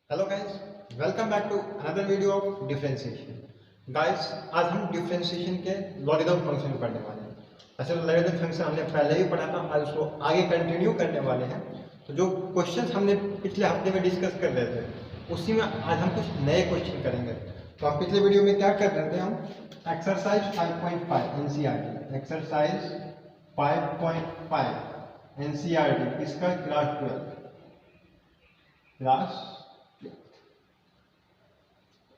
Hello guys, welcome back to another video of differentiation. Guys, आज हम differentiation के logarithm function पढ़ने वाले हैं। ऐसे तो लॉगरिथम फंक्शन हमने पहले ही पढ़ा था, आज उसको आगे कंटिन्यू करने वाले हैं। तो जो क्वेश्चंस हमने पिछले हफ्ते में डिस्कस कर रहे थे, उसी में आज हम कुछ नए क्वेश्चन करेंगे। तो हम पिछले वीडियो में क्या कर रहे थे, हम एक्सरसाइज 5.5 एनसीईआरटी, एक्सरसाइज 5.5 एनसीईआरटी, इसका क्लास 12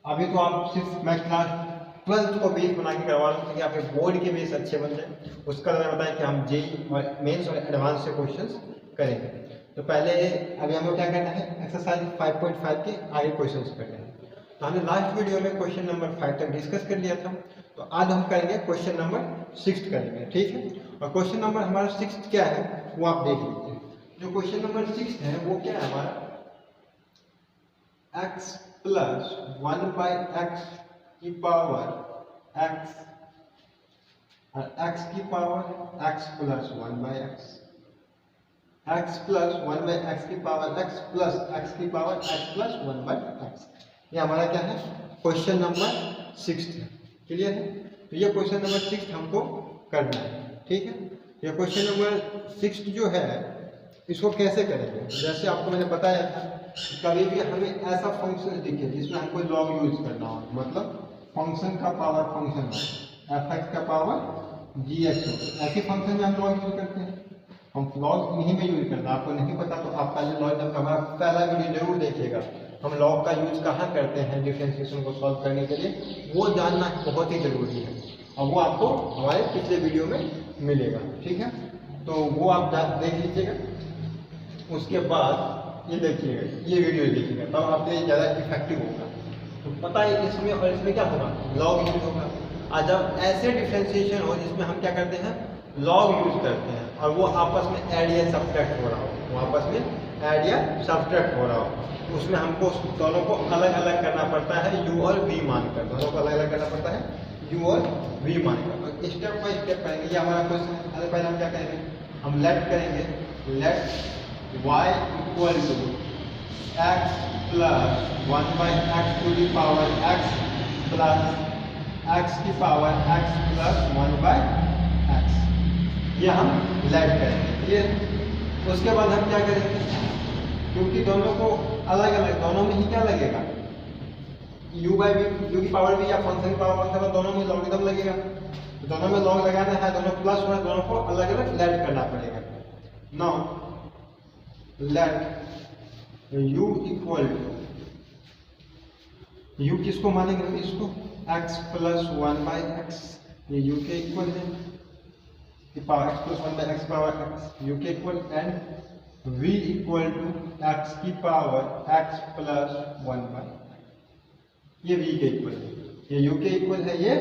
अभी तो आप सिर्फ मैं क्लास 12 को बेस बना के करवा रहा हूँ ताकि आपके बोर्ड के बेस अच्छे बन जाए। उसका मैंने बताया कि हम जेई और मेंस और एडवांस से क्वेश्चंस करेंगे। तो पहले अभी हमें क्या करना है, एक्सरसाइज 5.5 के आगे क्वेश्चंस करने हैं। तो हमने लास्ट वीडियो में क्वेश्चन नंबर 5 तक डिस्कस कर लिया था। तो आज हम करेंगे क्वेश्चन नंबर 6 करेंगे, ठीक है। और क्वेश्चन नंबर हमारा 6 क्या है वो आप देख लीजिए। जो क्वेश्चन नंबर 6 है वो क्या है हमारा, x प्लस 1 बाई एक्स की पावर x और x की power x plus 1 by x plus 1 by x की पावर x प्लस x की power x plus 1 by x. ये हमारा क्या है, क्वेश्चन नंबर 6 है। क्लियर है। तो ये क्वेश्चन नंबर 6 हमको करना है, ठीक है। ये क्वेश्चन नंबर 6 जो है इसको कैसे करेंगे, जैसे आपको मैंने बताया था, कभी भी हमें ऐसा फंक्शन दिखे जिसमें हमको लॉग यूज करना हो, मतलब फंक्शन का पावर फंक्शन हो, एफ एक्स का पावर जी एक्स हो, ऐसे फंक्शन में हम लॉग यूज करते हैं। हम लॉग इन्हीं में यूज करना, आपको नहीं पता तो आप पहले लॉग का हमारा पहला वीडियो जरूर देखिएगा। हम लॉग का यूज कहाँ करते हैं डिफरेंशिएशन को सॉल्व करने के लिए, वो जानना बहुत ही जरूरी है और वो आपको हमारे पिछले वीडियो में मिलेगा, ठीक है। तो वो आप देख लीजिएगा। उसके बाद ये देखिएगा, ये वीडियो देखिएगा, तब आपके लिए ज़्यादा इफेक्टिव होगा। तो पता है इसमें और इसमें क्या होगा, लॉग यूज होगा। और जब ऐसे डिफरेंशिएशन हो जिसमें हम क्या करते हैं, लॉग यूज करते हैं, और वो आपस में ऐड या सब्ट्रैक्ट हो रहा हो, वो आपस में ऐड या सब्ट्रैक्ट हो रहा हो, तो उसमें हमको दोनों को अलग अलग करना पड़ता है, u और v मानकर। दोनों को अलग अलग करना पड़ता है u और v मानकर। तो स्टेप बाय स्टेप करेंगे। ये हमारा क्वेश्चन है। पहले हम क्या करेंगे, हम लेट करेंगे, let y equal to x plus 1 by x to the power x plus x की power x plus 1 by x, ये हम लेट करेंगे। ये उसके बाद हम क्या करेंगे, क्योंकि दोनों को अलग अलग, दोनों में ही क्या लगेगा, u बाई v, u की पावर v या फंक्शन की पावर फंक्शन, दोनों में लॉगरिथम लगेगा। दोनों में लॉग लगाना है, दोनों प्लस हो है, दोनों को अलग अलग लेट करना पड़ेगा। Now let u equal to, u किसको मानेंगे, इसको x प्लस 1 बाई एक्स, ये u के इक्वल है, की power x plus 1 by x power x, u के equal, and v equal to x की पावर x प्लस 1 बाई, ये v के इक्वल है, ये u के इक्वल है, ये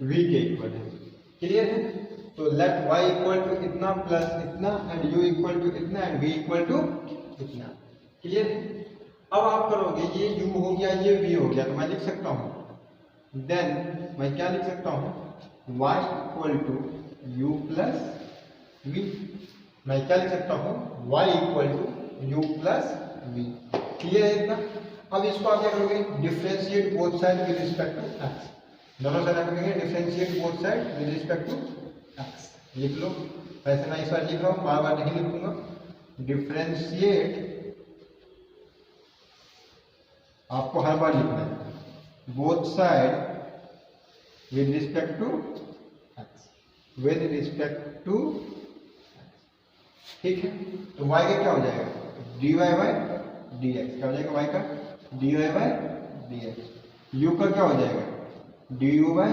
v के इक्वल है। क्लियर है। तो लेट y इक्वल टू इतना प्लस इतना, एंड u इक्वल टू इतना, एंड v इक्वल टू इतना। क्लियर है। अब आप करोगे, ये u हो गया, ये v हो गया, तो मैं लिख सकता हूँ, देन मैं क्या लिख सकता हूँ, y equal to u plus v। मैं क्या लिख सकता हूँ, y equal to u plus v। Clear है इतना। अब इसको आप क्या करोगे, differentiate both side with respect to x। दोनों साइड आप करेंगे differentiate both side with respect to x। लिख लो, ऐसे मैं इस बार लिख रहा हूँ, बार बार नहीं लिखूंगा। डिफरेंशिएट, आपको हर बार लिखना है, both side with respect to x, with respect to x, ठीक है। तो y का क्या हो जाएगा, dy बाई dx, क्या हो जाएगा y का, dy बाई dx। u का क्या हो जाएगा, du by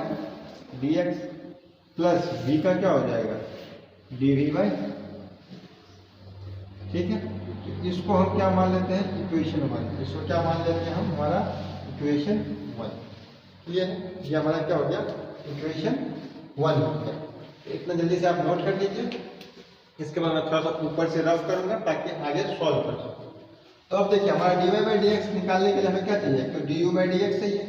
dx, plus v का क्या हो जाएगा, dv बाई, ठीक है। तो इसको हम क्या मान लेते हैं, इक्वेशन 1। इसको क्या मान लेते हैं हम, हमारा इक्वेशन 1। क्लियर है। ये हमारा क्या हो गया, इक्वेशन 1 हो गया। तो इतना जल्दी से आप नोट कर लीजिए। इसके बाद मैं थोड़ा सा ऊपर से रफ करूंगा ताकि आगे सॉल्व कर सकूं। तो अब देखिए, हमारा dy बाई dx निकालने के लिए हमें क्या चाहिए, तो du बाई dx चाहिए,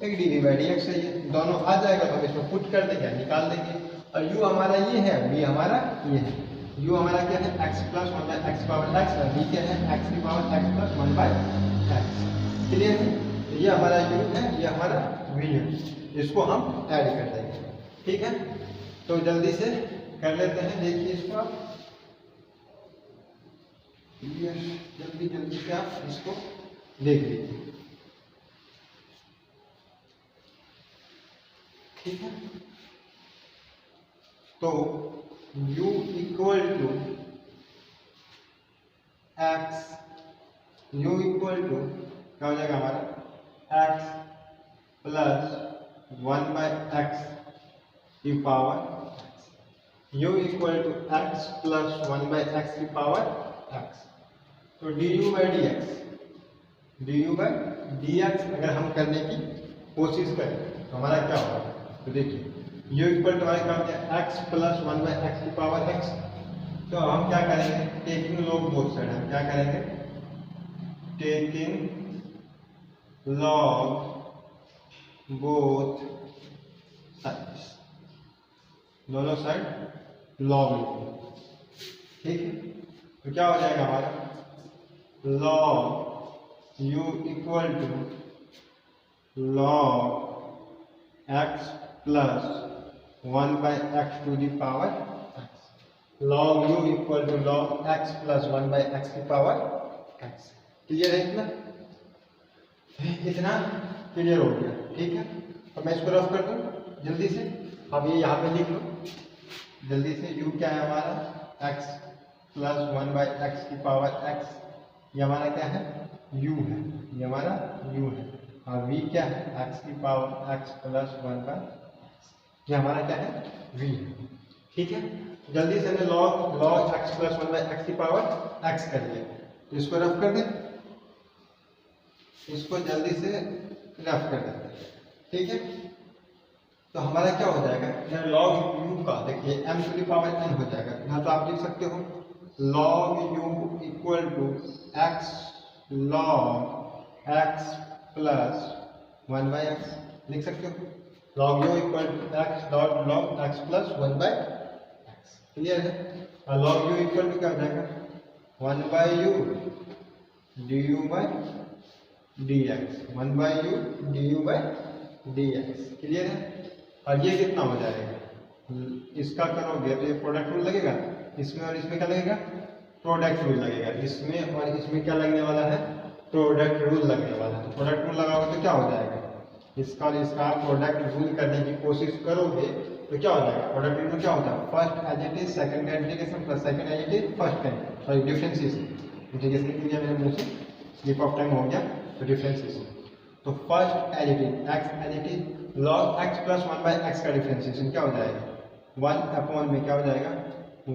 एक dv बाई dx चाहिए। दोनों आ जाएगा तो हम इसमें पुट कर देंगे, निकाल देंगे। और u हमारा ये है, v हमारा ये है। u हमारा क्या है, x plus 1 by x power x, और v क्या है, x की power x plus 1 by x। Clear है? ये हमारा u है, ये हमारा v है, इसको हम ऐड कर देंगे। ठीक है, तो जल्दी से कर लेते हैं। देखिए इसको आप जल्दी जल्दी से आप इसको देख लीजिए। ठीक है, तो u equal to x, u equal to क्या हो जाएगा हमारा x प्लस 1/x की power u equal to x plus 1/x की पावर x। तो du/dx अगर हम करने की कोशिश करें तो हमारा क्या होगा? तो देखिए u इक्वल टू हमारा क्या होता है x प्लस 1/x की पावर x। तो हम क्या करेंगे? टेकिंग लॉग बोथ साइड, हम क्या करेंगे? टेकिंग लॉग बोथ साइड्स, दोनों साइड लॉग लेंगे। ठीक है, तो क्या हो जाएगा हमारा? Log u equal to log x plus 1/x to the power x। Log u equal to log x plus 1/x की पावर x। क्लियर है? इतना क्लियर हो गया। ठीक है, तो मैं इसको रफ कर दूं जल्दी से। अब ये यहाँ पे लिख लो जल्दी से। u क्या है हमारा? x प्लस 1/x की पावर x। ये हमारा क्या है? u है, ये हमारा u है। और v क्या है? x की पावर x प्लस 1/x। ये हमारा क्या है? v है। ठीक है, जल्दी से हमने log x प्लस 1/x की पावर x कर लिया। तो इसको रफ कर दें, इसको जल्दी से रफ कर देते हैं। ठीक है, तो हमारा क्या हो जाएगा? यहाँ log u का देखिए m to the power n हो जाएगा। यहाँ तो आप लिख सकते हो log u equal to x log x plus 1/x लिख सकते हो। log u equal to x dot log x plus 1/x। Clear है? और log u इक्वल टू क्या हो जाएगा? 1/u du/dx, 1/u du/dx। Clear है? और ये कितना हो जाएगा? इसका करोगे तो ये प्रोडक्ट रूल लगेगा, इसमें और इसमें क्या लगेगा? प्रोडक्ट रूल लगेगा। इसमें और इसमें क्या लगने वाला है? प्रोडक्ट रूल लगने वाला है। प्रोडक्ट रूल लगाओगे तो क्या हो जाएगा? इसका और इसका प्रोडक्ट रूल करने की कोशिश करोगे तो क्या हो जाएगा? प्रोडक्ट रूल में क्या होता है? First as it is second का integration plus second as it is first का, सॉरी डिफरेंशिएशन। इंटीग्रेशन लिख दिया मेरे मुंह से, स्लिप ऑफ टंग हो गया, तो डिफरेंशिएशन। तो first as it is x as it is log x plus 1/x का डिफरेंशिएशन क्या हो जाएगा? 1 में क्या हो जाएगा?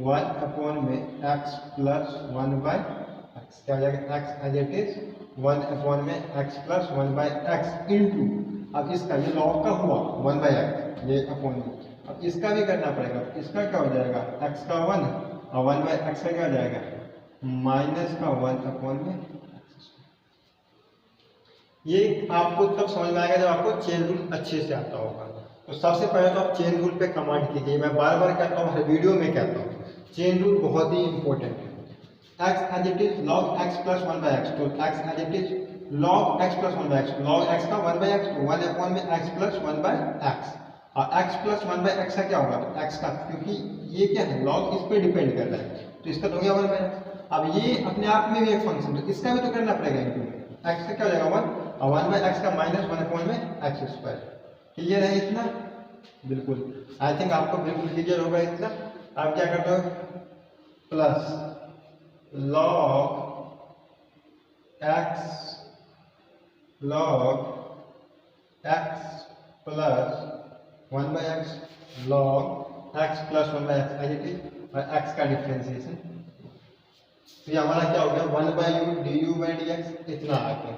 1 में x प्लस 1/x क्या हो जाएगा? x एज इट इज 1 में x प्लस 1/x इंटू, अब इसका ये log का हुआ 1/x, ये अपॉन में, अब इसका भी करना पड़ेगा। इसका क्या हो जाएगा? x का 1 और 1/x का क्या हो जाएगा? माइनस का 1 में। ये आपको तब समझ में आएगा जब आपको चेन रूल अच्छे से आता होगा। तो सबसे पहले तो आप चेन रूल पे कमांड कीजिए। मैं बार बार कहता हूँ, हर वीडियो में कहता हूँ, चेन रूल बहुत ही इंपॉर्टेंट है। x as it is log x plus 1/x, तो x as it is log x plus 1/x, log x का 1/x, 1 में x प्लस 1/x, और x प्लस 1/x का क्या होगा? x का, क्योंकि ये क्या है? log इस पे डिपेंड कर रहा है, तो इसका तो हो गया 1/x। अब ये अपने आप में भी एक फंक्शन, तो इसका भी तो करना पड़ेगा इनटू। x का क्या हो जाएगा? 1 और 1/x का माइनस 1 में x²। क्लियर है इतना? बिल्कुल, आई थिंक आपको बिल्कुल क्लियर होगा इतना। आप क्या करते हो? Plus log x plus 1/x log x plus 1/x as it is, और x का डिफरेंशिएशन। तो ये हमारा क्या हो गया? 1/u du/dx इतना आ गया।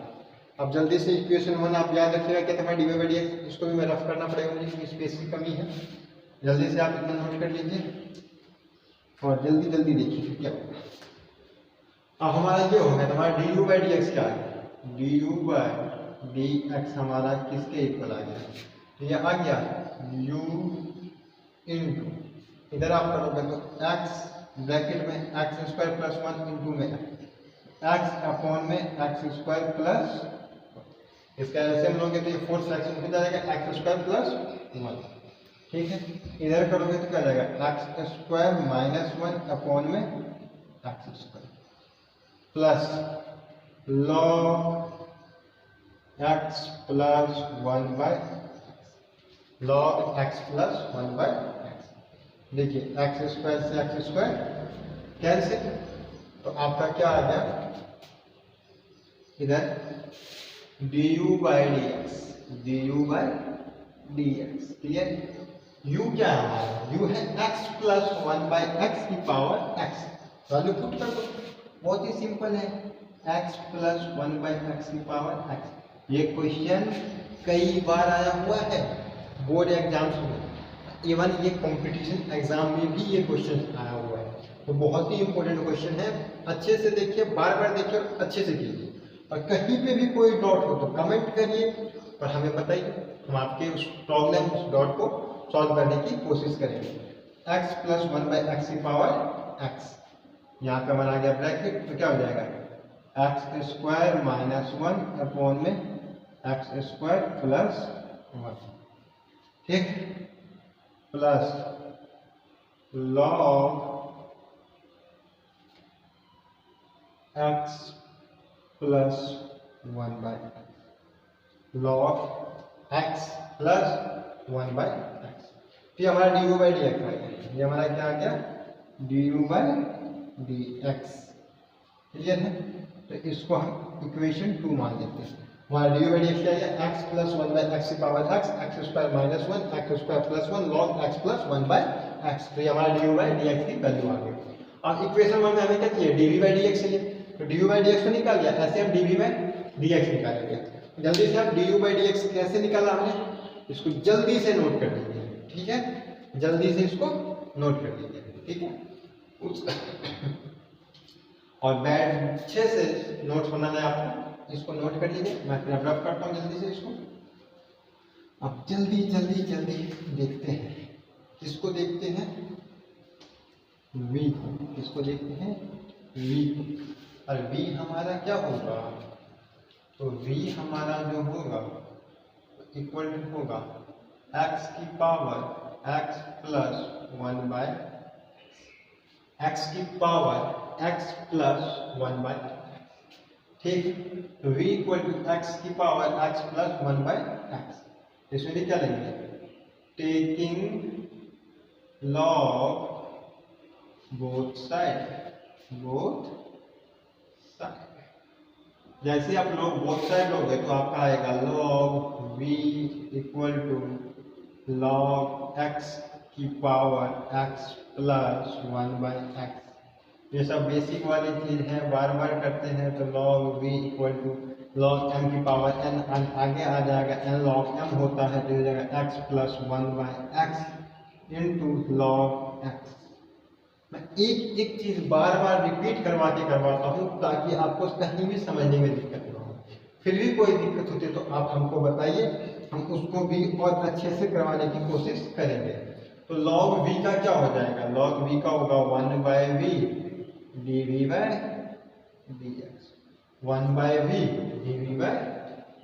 अब जल्दी से इक्वेशन 1 आप याद रखिएगा क्या था? du/dx, इसको भी मैं रफ करना पड़ेगा मुझे क्योंकि स्पेस की कमी है। जल्दी से आप इतना नोट कर लीजिए और जल्दी जल्दी देखिए क्या होगा। अब हमारा ये हो गया, हमारा du/dx क्या है? du/dx हमारा किसके इक्वल आ गया? तो ये आ गया u इंटू, इधर आप करोगे तो x ब्रैकेट में x² प्लस 1 इंटू में x अपॉन में x² प्लस इसका एलसीएम लोगे तो ये फोर्थ फ्रैक्शन हो जाएगा एक्स स्क्वायर प्लस 1। ठीक है, इधर करोगे तो क्या जाएगा एक्स स्क्वायर माइनस 1 अपॉन में x square plus log x plus 1 by log x plus 1 by x. देखिए एक्स स्क्वायर से एक्स स्क्वायर कैंसिल, तो आपका क्या आ गया इधर d u by d x, d u by d x. Clear, u क्या है हमारा, u है x प्लस 1 बाई एक्स की पावर x। वैल्यू पुट कर दो, बहुत ही सिंपल है, x प्लस 1 बाई एक्स की पावर x। ये क्वेश्चन कई बार आया हुआ है बोर्ड एग्जाम्स में, इवन ये कंपटीशन एग्जाम में भी ये क्वेश्चन आया हुआ है। तो बहुत ही इंपॉर्टेंट क्वेश्चन है, अच्छे से देखिए, बार बार देखिए और अच्छे से कीजिए। और कहीं पे भी कोई डॉट हो तो कमेंट करिए और हमें बताइए, हम आपके उस प्रॉब्लम उस डॉट को सॉल्व करने की कोशिश करेंगे। x प्लस 1 बाई एक्स की पावर x, यहाँ पे बना गया ब्रैकेट, तो क्या हो जाएगा एक्स स्क्वायर माइनस 1 अपॉन में एक्स स्क्वायर प्लस 1। ठीक, plus log x plus 1 by log x plus 1 by x. तो हमारा d u by d x आ गया, ये हमारा क्या आ गया d u by d x. Clear है, तो इसको हम इक्वेशन 2 मान लेते हैं। हमारा d u by d x क्या है एक्स प्लस 1 बाई एक्स की power x, x square minus 1 x square plus 1 log x plus 1 by x. तो ये हमारा d u by d x की वैल्यू आ गई। अब इक्वेशन 1 में हमें क्या चाहिए d v by d x चाहिए, तो d u by d x को निकाल दिया, ऐसे हम D v by d x निकालेंगे। जल्दी से आप D u by d x कैसे निकाला हमने, इसको जल्दी से नोट कर लीजिए। ठीक है, जल्दी से इसको नोट कर लीजिए। ठीक है, और बैड अच्छे से नोट्स बनाना है आपको, इसको नोट कर लीजिए। मैं फिर रफ करता हूँ जल्दी से इसको। अब जल्दी जल्दी जल्दी देखते हैं, किसको देखते हैं v, किसको देखते हैं v। और v हमारा क्या होगा, तो v हमारा जो होगा इक्वल टू होगा x की power x plus 1 by x की पावर x प्लस 1 बाय। ठीक, तो v इक्वल टू x की power x plus 1 by x. इसमें भी क्या लेंगे taking log both side, both side. जैसे आप लोग बोथ साइड लोगे तो आपका आएगा log v equal to log x की power x plus 1 by x. ये सब बेसिक वाली चीज है, बार बार करते हैं। तो log v equal to log m की पावर n, आगे आ जाएगा n लॉग m होता है, तो जाएगा x plus 1 by x into log x। मैं एक एक चीज बार बार रिपीट करवा के करवाता हूँ ताकि आपको कहीं भी समझने में दिक्कत ना हो। फिर भी कोई दिक्कत होती है तो आप हमको बताइए, हम उसको भी और अच्छे से करवाने की कोशिश करेंगे। तो log v का क्या हो जाएगा, log v का होगा 1 by v dv by dx, 1 by v dv by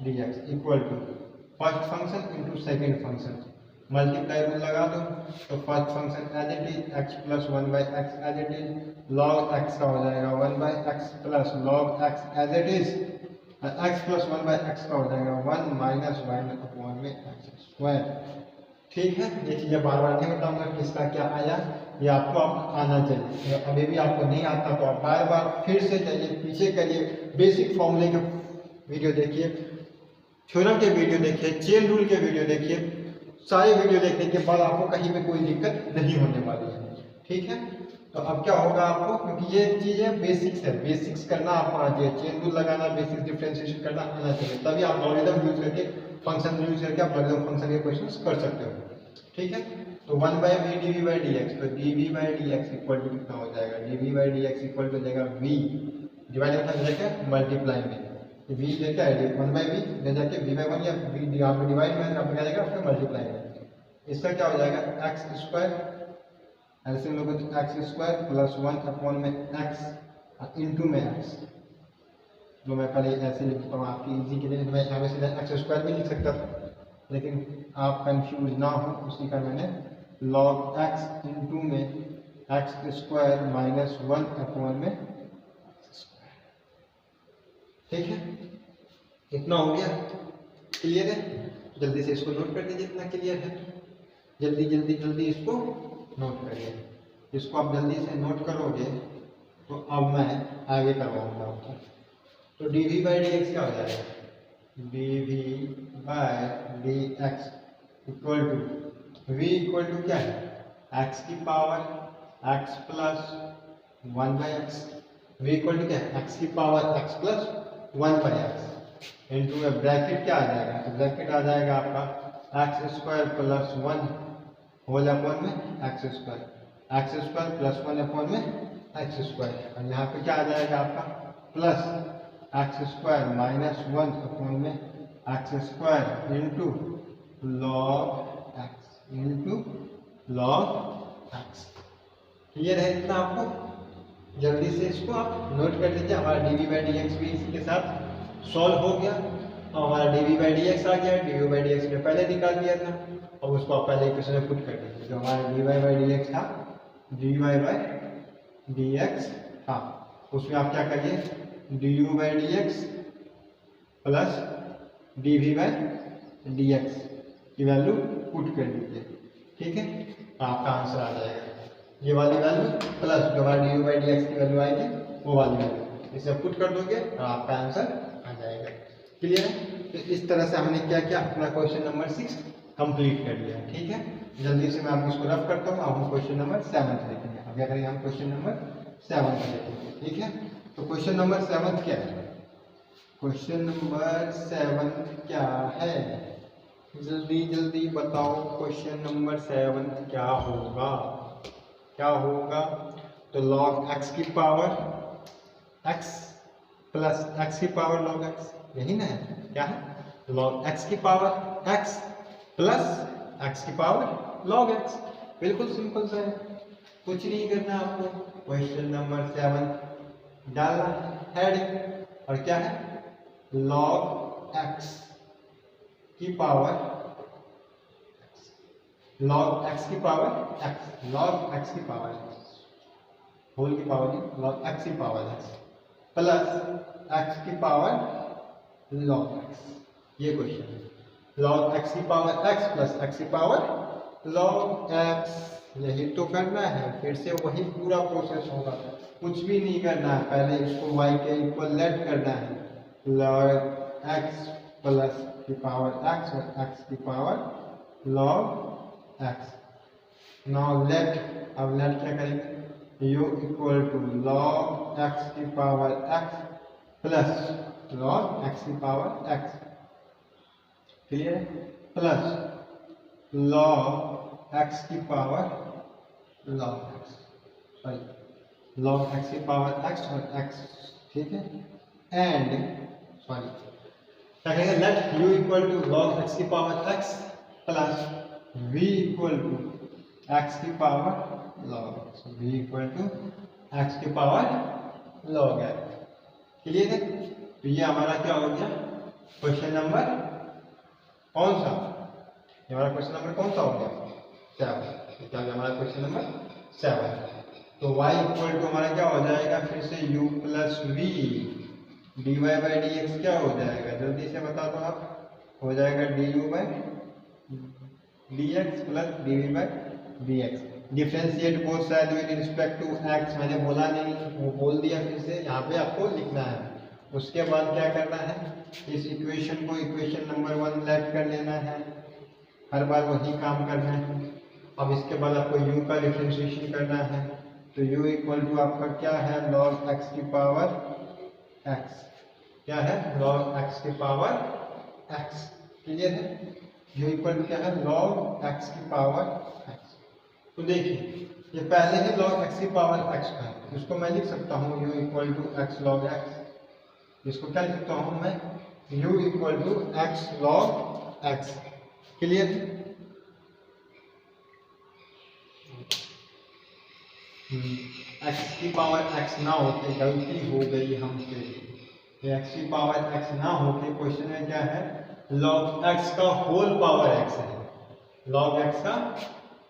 dx equal to first function into second function, multiply rule लगा दो। तो first function as it is x plus 1 by x as it is, log x का हो जाएगा 1 by x plus log x as it is, x plus 1 by x का हो जाएगा 1 minus 1 upon में एक्स स्क्वायर। ठीक है, ये चीज़ें बार बार नहीं बताऊंगा कि इसका क्या आया, ये आपको आना चाहिए। अभी भी आपको नहीं आता तो आप बार बार फिर से जाइए, पीछे करिए, बेसिक फॉर्मूले के वीडियो देखिए, थ्योरम के वीडियो देखिए, चेन रूल के वीडियो देखिए। सारे वीडियो देखने के बाद आपको कहीं पे कोई दिक्कत नहीं होने वाली है। ठीक है, तो अब क्या होगा आपको, क्योंकि ये चीजें बेसिक्स है, बेसिक्स करना आपको आना चाहिए, चेन रूल लगाना, बेसिक डिफरेंशिएशन करना आना चाहिए, तभी आप लॉगरिथम यूज करके फंक्शन यूज करके आप लॉगरिथम फंक्शन के क्वेश्चंस कर सकते हो। ठीक है, तो 1 by v d v by d x, तो d v by d x equal to कितना हो जाएगा, d v by d x equal to जाएगा वी डिवाइड करना जाएगा मल्टीप्लाई में, वी लेके आएगा 1 बाई वी ले जाके वी बाई 1 या वी यहाँ पे डिवाइड में आपको क्या जाएगा आपका मल्टीप्लाई में। इसका क्या हो जाएगा एक्स स्क्वायर, ऐसे लोग एक्स स्क्वायर प्लस 1 अपॉन में एक्स इंटू में एक्स, जो मैं पहले ऐसे लिखता हूँ आपकी इजी के लिए, मैं यहाँ पे सीधा एक्स स्क्वायर भी लिख सकता था, लेकिन आप कंफ्यूज ना हो उसी का मैंने log x इंटू में एक्स स्क्वायर माइनस 1 अपॉन में x स्क्वायर। ठीक है, इतना हो गया, क्लियर है? जल्दी से इसको नोट कर दीजिए, इतना क्लियर है, जल्दी जल्दी जल्दी इसको नोट करिए। इसको आप जल्दी से नोट करोगे तो अब मैं आगे करवाऊंगा आपको। तो dv बाई डी एक्स क्या हो जाएगा? dv by d x equal to v equal to क्या है? x की power x plus 1 by x. v equal to क्या है? x की power x plus 1 by x into bracket क्या आ जाएगा? तो ब्रैकेट आ जाएगा आपका x square plus 1 whole upon में एक्स स्क्वायर प्लस 1 अपॉन में एक्स स्क्वायर, और यहाँ पे क्या आ जाएगा आपका plus x square minus 1 upon में x square into log x. Clear है इतना आपको? जल्दी से इसको आप नोट कर लीजिए। हमारा d v by d x भी इसी के साथ सॉल्व हो गया, और हमारा d v by d x आ गया। D v by d x ने पहले निकाल दिया था, और उसको आप पहले इक्वेशन में पुट कर दीजिए। जो हमारा d y by d x था, d y by d x था, उसमें आप क्या करिए? D u by d x plus d v by d x की वैल्यू पुट कर दीजिए। ठीक है, आपका आंसर आ जाएगा ये वाली वैल्यू प्लस जो हमारा d u by d x की वैल्यू आएगी वो वाली वैल्यू, इसे पुट कर दोगे और आपका आंसर आ जाएगा। क्लियर है? तो इस तरह से हमने क्या किया, अपना क्वेश्चन नंबर 6 कंप्लीट कर लिया। ठीक है, जल्दी से मैं आपको इसको रफ करता हूँ। अब हम क्वेश्चन नंबर 7 देखेंगे। अब क्या करेंगे हम? क्वेश्चन नंबर 7 देखेंगे। ठीक है, तो क्वेश्चन नंबर 7 क्या है? क्वेश्चन नंबर 7 क्या है? जल्दी जल्दी बताओ, क्वेश्चन नंबर 7 क्या होगा? क्या होगा? तो log x की पावर x प्लस x की पावर log x, यही ना है? क्या है? log x की पावर x प्लस x की पावर log x। बिल्कुल सिंपल सा है, कुछ नहीं करना आपको। क्वेश्चन नंबर 7 डालना हेडिंग, और क्या है? log x की पावर log x की पावर x, log x की पावर होल की पावर नहीं, log x की पावर x प्लस x की पावर log x। ये क्वेश्चन है। log x की पावर x प्लस x की पावर log x, यही तो करना है। फिर से वही पूरा प्रोसेस होगा, कुछ भी नहीं करना है। पहले इसको y के इक्वल लेट करना है, log x प्लस की पावर x और x की power log x। Now let, अब लेट क्या करेंगे? u equal to log x की power x plus log x की पावर x। क्लियर है? प्लस log x की power log x, sorry log x की पावर x और x। ठीक है, एंड सॉरी क्या कहेंगे? Let u equal to log x की power x plus v equal to x की power log x, v equal to x की power log x। Clear है? तो ये हमारा क्या हो गया? क्वेश्चन नंबर कौन सा? ये हमारा क्वेश्चन नंबर कौन सा हो गया? 7। क्या हो गया हमारा क्वेश्चन नंबर 7? तो y इक्वल टू हमारा क्या हो जाएगा? फिर से u plus v d y by d x क्या हो जाएगा? जल्दी से बता दो आप। हो जाएगा d u by d x plus d v by d x. Differentiate both side with respect to x, मैंने बोला नहीं, वो बोल दिया। फिर से यहाँ पे आपको लिखना है। उसके बाद क्या करना है? इस इक्वेशन को इक्वेशन नंबर 1 लेट कर लेना है, हर बार वही काम करना है। अब इसके बाद आपको u का डिफ्रेंशिएशन करना है, तो u इक्वल टू आपका क्या है? log x की पावर x। क्या है? log x की पावर x। क्लियर है? u इक्वल टू क्या है? log x की पावर x। तो देखिए, ये पहले ही log x की पावर x का है, इसको मैं लिख सकता हूँ u equal to x log x। इसको क्या लिख सकता हूँ मैं? u equal to x log x। Clear? x की पावर x ना होते, गलती हो गई हमसे। एक्स की पावर एक्स ना होके क्वेश्चन में क्या है, लॉग एक्स का होल पावर एक्स है, लॉग एक्स का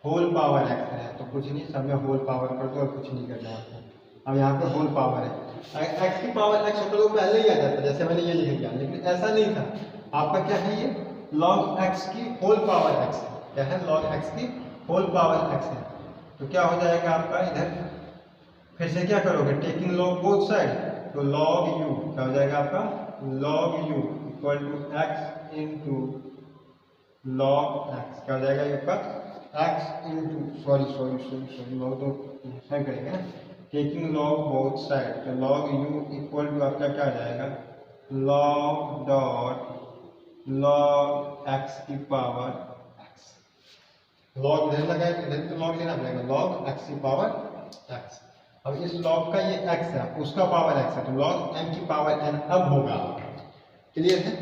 होल पावर एक्स है, तो कुछ नहीं, सब में होल पावर कर दो और कुछ नहीं करना है आपको। अब यहाँ पे होल पावर है, एक्स की पावर एक्स होता तो पहले ही आ जाता, जैसे मैंने ये लिख दिया, लेकिन ऐसा नहीं था। आपका क्या है, ये लॉग एक्स की होल पावर एक्स है। क्या है, लॉग एक्स की होल पावर एक्स है। तो क्या हो जाएगा आपका, इधर फिर से क्या करोगे, टेकिंग लॉग बोथ साइड, तो लॉग यू क्या हो जाएगा आपका, log u equal to x into log x, क्या हो जाएगा ये आपका एक्स इंटू सॉरी लॉग तो साइड करेंगे ना, टेकिंग लॉग बोथ साइड, तो लॉग यू इक्वल टू आपका क्या हो जाएगा, लॉग डॉट लॉग एक्स की पावर एक्स, लॉग इधर लगाए, इधर तो लॉग लेना पड़ेगा, लॉग एक्स की पावर एक्स। अब इस लॉग का ये x है, उसका पावर x है, तो log m की पावर n अब होगा। क्लियर है?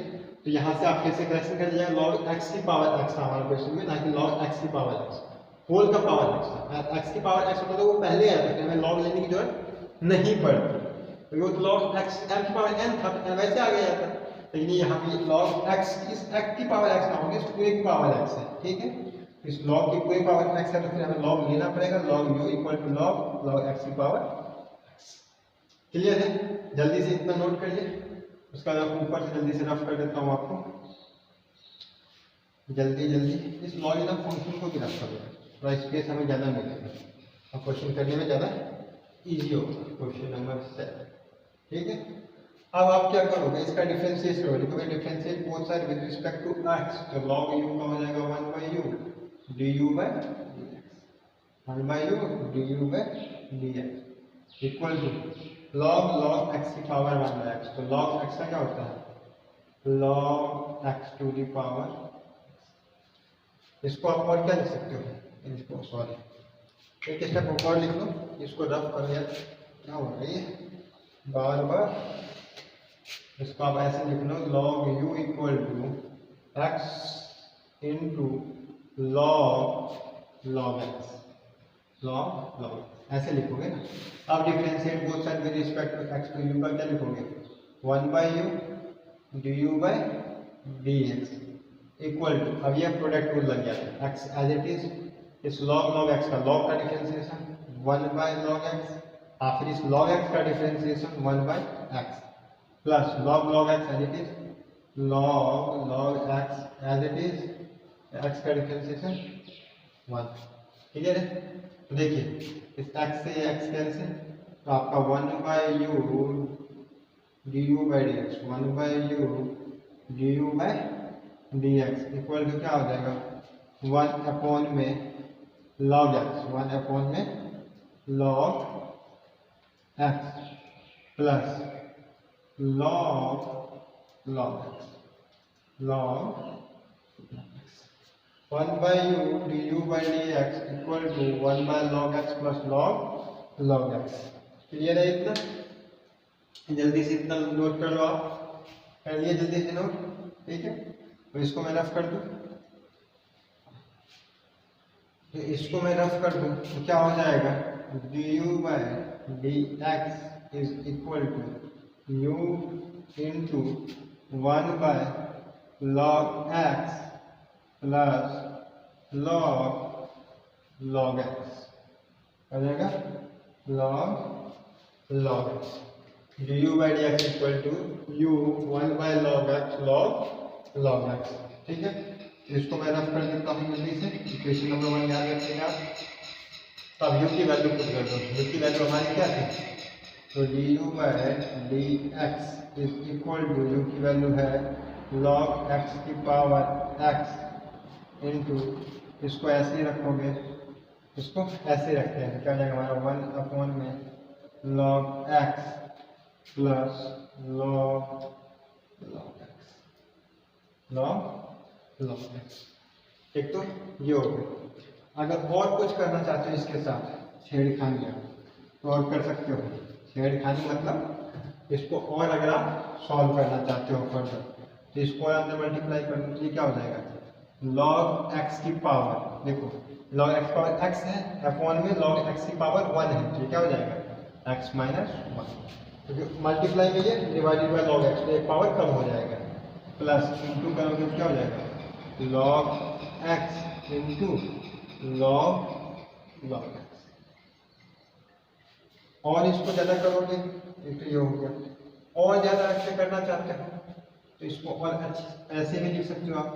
तो यहाँ से आप कैसे करेक्शन कर लीजिएगा, log x की पावर x था हमारे क्वेश्चन में, ना कि log x की पावर x, होल का पावर x था। x की पावर x होता तो वो पहले आया था, हमें log लेने की जरूरत नहीं पड़ती, तो वो log x m की पावर n था, तो वैसे आ गया था। लेकिन यहाँ पे log x इस x की पावर x ना होगी, इस पूरे की पावर x है, ठीक है। इस log की पूरी पावर x है, तो फिर हमें log लेना पड़ेगा, log u equal to log x की पावर x। क्लियर है? जल्दी से इतना नोट करिए, उसका मैं ऊपर से जल्दी से रफ कर देता हूँ आपको, जल्दी इस लॉगिनल फंक्शन को भी रफ कर दें, थोड़ा स्पेस हमें ज़्यादा मिलेगा और क्वेश्चन करने में ज़्यादा इजी होगा। क्वेश्चन नंबर 7, ठीक है। अब आप क्या करोगे, इसका डिफरेंशिएट करोगे, लिखोगे differentiate both side with respect to x, तो log u का हो जाएगा 1/u du by dx, 1/u du by dx equal to log x की पावर 1/x, तो log x का क्या होता है, log x to the power. इसको आप और क्या लिख सकते हो, इसको सॉरी एक स्टेप और लिख लो, इसको रफ कर लिया क्या हो रही है बार, इसको आप ऐसे लिख लो, log u equal to x into log x, log ऐसे लिखोगे ना। अब differentiate both side with respect to x, तो u का क्या लिखोगे, 1/u du by dx equal to, अब ये प्रोडक्ट रूल लग गया था, x एज इट इज, इस log x का log का डिफरेंशिएशन 1/log x, और फिर इस log x का differentiation 1/x plus log x as it is log x as it is, x का डिफरेंशिएशन 1। ठीक है, तो देखिए इस x से x कैंसिल, तो आपका 1/u du by dx, 1/u du by dx equal to क्या हो जाएगा, 1 अपॉन में log x, 1 अपॉन में log x plus log x, log 1/u du by dx equal to 1/log x plus log x। Clear है इतना? जल्दी से इतना नोट कर लो, आप कर लिए जल्दी से नोट, ठीक है। तो इसको मैं रफ कर दूं, तो इसको मैं रफ कर दूं तो क्या हो जाएगा, du by dx is equal to u into 1/log x plus log x हो जाएगा, log x du by dx equal to u 1/log x log x। ठीक है, इसको मैं रफ कर देता हूँ जल्दी से, इक्वेशन नंबर 1 याद रखिएगा। तो अब u की वैल्यू पुट कर दो, u की वैल्यू हमारी क्या थी, तो du by dx is equal to, u की वैल्यू है log x की पावर x इंटू, इसको ऐसे ही रखोगे, इसको ऐसे रखते हैं, क्या जाएगा हमारा 1 अपॉन में log x plus log x। एक तो ये हो गया। अगर और कुछ करना चाहते हो इसके साथ छेड़खानी तो और कर सकते हो। छेड़खानी मतलब इसको और अगर आप सॉल्व करना चाहते हो फर्दर, तो इसको अंदर मल्टीप्लाई करने के लिए क्या हो जाएगा, log x की पावर, देखो log x पावर x है अपॉन में log x की पावर 1 है, तो क्या हो जाएगा x माइनस 1। क्योंकि मल्टीप्लाई में ये डिवाइडेड बाय लॉग एक्स, तो एक पावर कम हो जाएगा, प्लस इंटू करोगे तो क्या हो जाएगा log x into log x. और इसको ज़्यादा करोगे तो ये हो गया, और ज़्यादा अच्छे करना चाहते हो तो इसको और अच्छे ऐसे भी लिख सकते हो आप,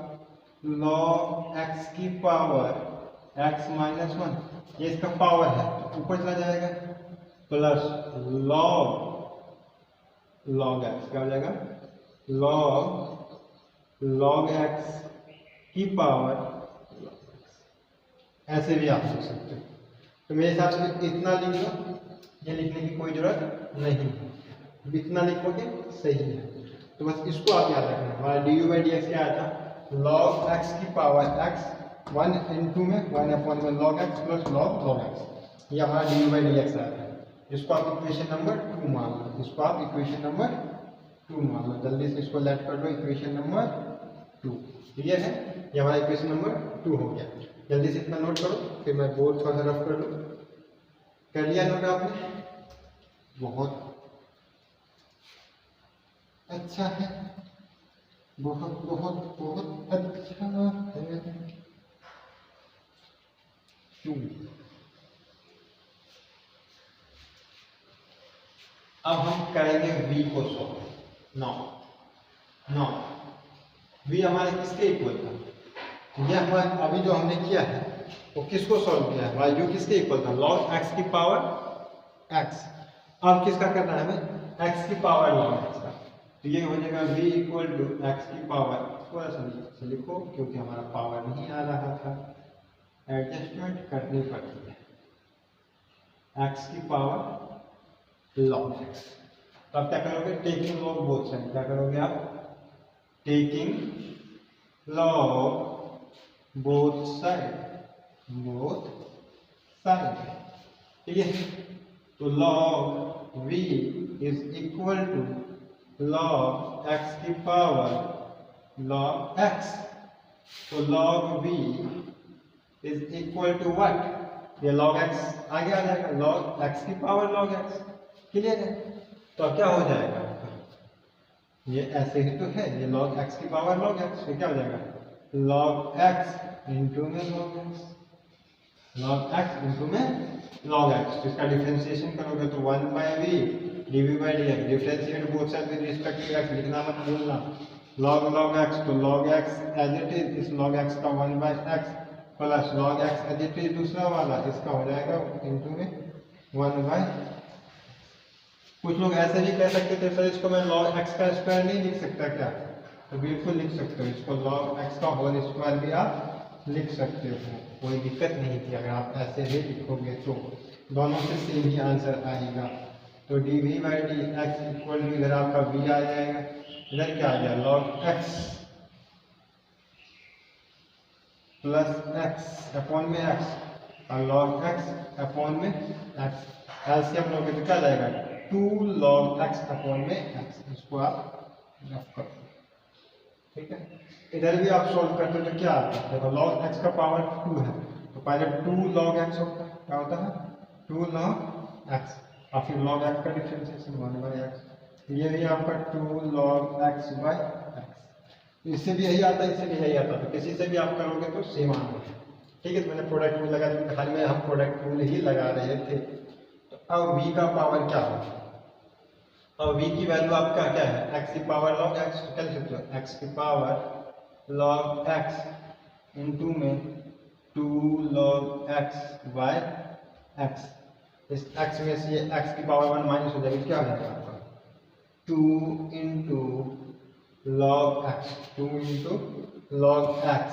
लॉग एक्स की पावर एक्स माइनस वन, ये इसका पावर है तो ऊपर चला जाएगा, प्लस लॉग एक्स क्या हो जाएगा लॉग एक्स की पावर, ऐसे भी आप लिख सकते हो। तो मेरे हिसाब से इतना लिख लो, ये लिखने की कोई जरूरत नहीं, इतना लिखोगे सही है। तो बस इसको आप याद रखना, हमारा d u by d x क्या आया था लॉग एक्स की पावर एक्स, वन इंटू में वन अपॉन में log x plus log x, ये हमारा d u by d x आया था। इसको आप इक्वेशन नंबर 2 मान लो, इसको आप इक्वेशन नंबर 2 मान लो, जल्दी से इसको लेट कर लो इक्वेशन नंबर 2, क्लियर है, ये हमारा इक्वेशन नंबर 2 हो गया। जल्दी से इतना नोट करो, फिर मैं बोर्ड थोड़ा सा रफ कर लूँ। कर लिया नोट आपने? बहुत अच्छा है, बहुत बहुत बहुत अच्छा है। 2 अब हम करेंगे v को सॉल्व। नौ v हमारे किसके इक्वल था, ये हमारा अभी जो हमने किया है वो किसको सॉल्व किया है, हमारा u किसके इक्वल था लॉग x की पावर x। अब किसका करना है हमें x की पावर लॉग x का, तो ये हो जाएगा v इक्वल टू x की पावर, थोड़ा सा लिखो क्योंकि हमारा पावर नहीं आ रहा था, एडजस्टमेंट करनी पड़ती है, x की पावर लॉग एक्स। तो आप क्या करोगे टेकिंग लॉग बोथ साइड, क्या करोगे आप टेकिंग लॉग बोथ साइड, ठीक है। तो log v is equal to log x की पावर लॉग x, तो log v is equal to what, ये लॉग x आगे आ जाएगा लॉग x की पावर लॉग x, क्लियर है। तो अब क्या हो जाएगा, ये ऐसे ही तो है, ये log x की पावर log x, तो क्या हो जाएगा log x इंटू में log x, log x into में log x। तो इसका डिफरेंशिएशन करोगे तो 1 by v dv by dx, differentiate both side with respect to x, लिखना मत भूलना, log x, तो log x as it is, इस log x का 1 by x plus log x as it is दूसरा वाला, इसका हो जाएगा इंटू में 1 बाई। कुछ लोग ऐसे भी कह सकते थे सर इसको मैं log x का स्क्वायर नहीं लिख सकता क्या, तो बिल्कुल लिख सकते हो, इसको log x का होल स्क्वायर भी आप लिख सकते हो, कोई दिक्कत नहीं थी। अगर आप ऐसे भी लिखोगे तो दोनों से सेम ही आंसर आएगा। तो dv by d x equal to इधर आपका v आ जाएगा, इधर क्या आ गया log x plus x upon में x, और log x अपॉन में x, एलसीएम लोगे तो क्या जाएगा 2 log x अपॉन में x, इसको आप रफ करो, ठीक है। इधर भी आप सोल्व करते हो तो क्या आता है, देखो log x का पावर 2 है, तो पहले 2 log x होता है, क्या होता है 2 log x, और फिर log x का डिफरेंशिएशन 1 बाई x, ये भी आपका 2 log x बाई x। इससे भी यही आता है, इससे भी यही आता है, तो किसी से भी आप करोगे तो सेम आना है, ठीक है। तो मैंने प्रोडक्ट रूल लगा दिया, हाल में हम प्रोडक्ट रूल ही लगा रहे थे। तो अब v का पावर क्या होगा, और v की वैल्यू आपका क्या है x की पावर log x, तो क्या लिख सकते हो x की पावर log x इंटू में 2 log x बाय x, इस x में से ये x की पावर 1 माइनस हो जाएगी, क्या हो जाएगा आपका 2 into log x, 2 into log x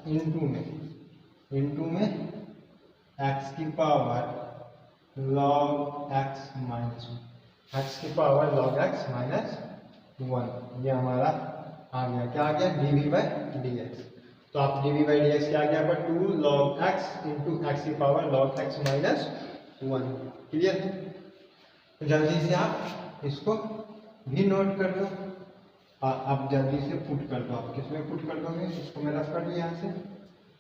into में x की power log x minus 1, x की पावर log x माइनस 1, ये हमारा आ गया, क्या आ गया dv बाई dx। तो आप dv बाई dx क्या आ गया आपका 2 log x इंटू x की power log x minus 1, clear. तो जल्दी से आप इसको भी नोट कर दो, आप जल्दी से पुट कर दो, आप किसमें पुट कर दोगे, इसको मैं रफ कर दूँ यहाँ से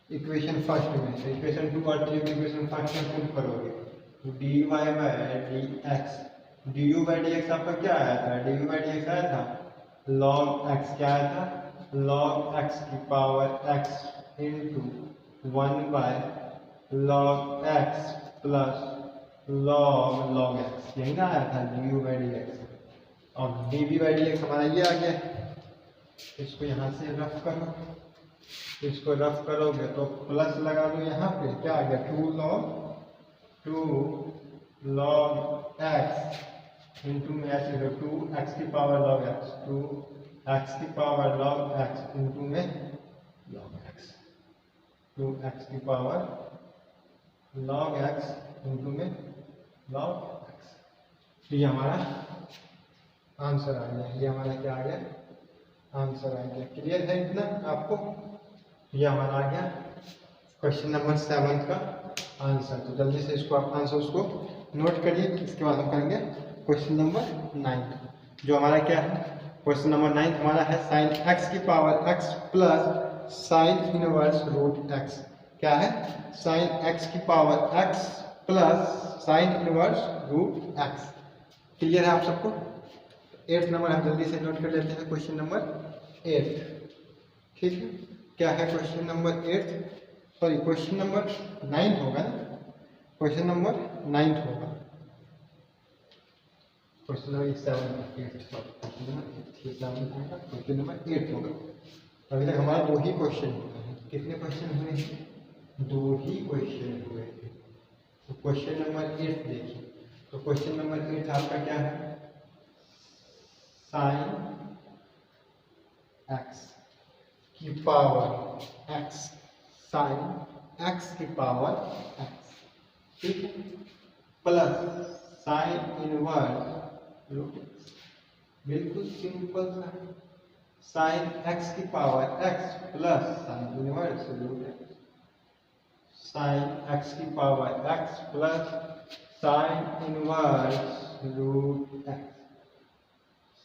इक्वेशन फर्स्ट में, तो इक्वेशन 2 और 3 इक्वेशन फर्स्ट में पुट करोगे, तो dy by dx d u by d x आपका क्या आया था, d u by d x आया था लॉग एक्स, क्या आया था लॉग एक्स की power x into 1 by log x plus log x, यही ना आया था d u by d x. और d v by d x हमारा ये आ गया, इसको यहाँ से रफ करो, इसको रफ करोगे तो प्लस लगा दो यहाँ पे, क्या आ गया 2 log x इंटू में ऐसे 2 x की पावर log x, 2 x की पावर log x इंटू में log x, 2 x की पावर log x इंटू में log x। तो ये हमारा आंसर आ गया, ये हमारा क्या आ गया आंसर आ गया। क्लियर है इतना आपको? ये हमारा आ गया क्वेश्चन नंबर 7 का आंसर। तो जल्दी से इसको आप आंसर को नोट करिए, इसके बाद हम करेंगे क्वेश्चन नंबर 9, जो हमारा क्या है क्वेश्चन नंबर 9 हमारा है साइन एक्स की power x plus sine inverse root x. क्या है साइन एक्स की power x plus sine inverse root x. Clear है आप सबको? 8 नंबर हम जल्दी से नोट कर लेते हैं, क्वेश्चन नंबर 8। ठीक है, क्या है question number 8, sorry question number 9 होगा ना, क्वेश्चन नंबर 9 होगा, क्वेश्चन नंबर 8 होगा। अभी तक हमारा 2 ही क्वेश्चन हुए हैं। कितने क्वेश्चन हुए हैं? 2 ही क्वेश्चन हुए हैं। तो क्वेश्चन नंबर 8 देखिए, तो क्वेश्चन नंबर 8 आपका क्या है साइन एक्स की पावर एक्स, साइन एक्स की पावर एक्स, ठीक है, plus sine inverse root x. बिल्कुल सिंपल सा, साइन एक्स की power x plus sine inverse root x, sine x की power x plus sine inverse root x,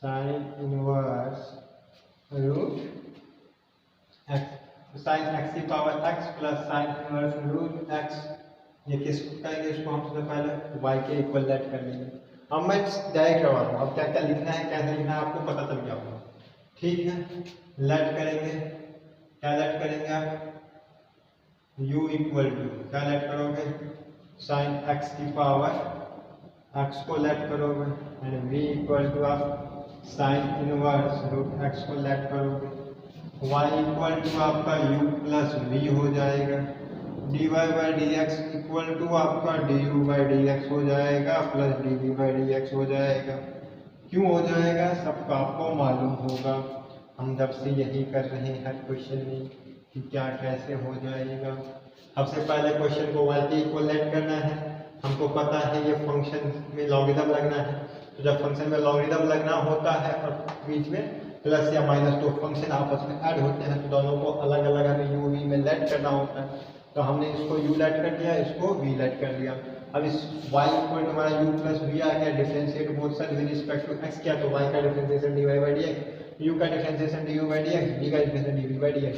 sine inverse root x. Sine x की power x plus sine inverse root x, ये किसको करेंगे? इसको हम सबसे पहले y के इक्वल लेट कर लेंगे। अब मैं डायरेक्ट करवा रहा हूँ, अब क्या क्या लिखना है कैसे लिखना है आपको पता चल गया होगा। ठीक है, लेट करेंगे, क्या लेट करेंगे आप u इक्वल टू, क्या लेट करोगे साइन एक्स की पावर x को लेट करोगे एंड v इक्वल टू आप साइन इनवर्स रूट एक्स को लेट करोगे, y इक्वल टू आपका u प्लस v हो जाएगा, dy by d x equal to आपका du बाई डी एक्स हो जाएगा plus dv by d x हो जाएगा। क्यों हो जाएगा सबका आपको मालूम होगा, हम जब से यही कर रहे हैं हर क्वेश्चन में कि क्या कैसे हो जाएगा। सबसे पहले क्वेश्चन को y के इक्वल लेट करना है, हमको पता है ये फंक्शन में लॉगरिथम लगना है, तो जब फंक्शन में लॉगरिथम लगना होता है और बीच में प्लस या माइनस तो फंक्शन आपस में ऐड होते हैं, तो दोनों को अलग अलग हमें u v में लेट करना होता है। तो हमने इसको u लेट कर दिया, इसको v लेट कर दिया। अब इस y इक्वल टू हमारा u प्लस v आ गया, differentiate both side with respect to x किया तो y का differentiation dy by dx, u का differentiation du by dx, v का डिफरेंशिएशन dv बाई dx।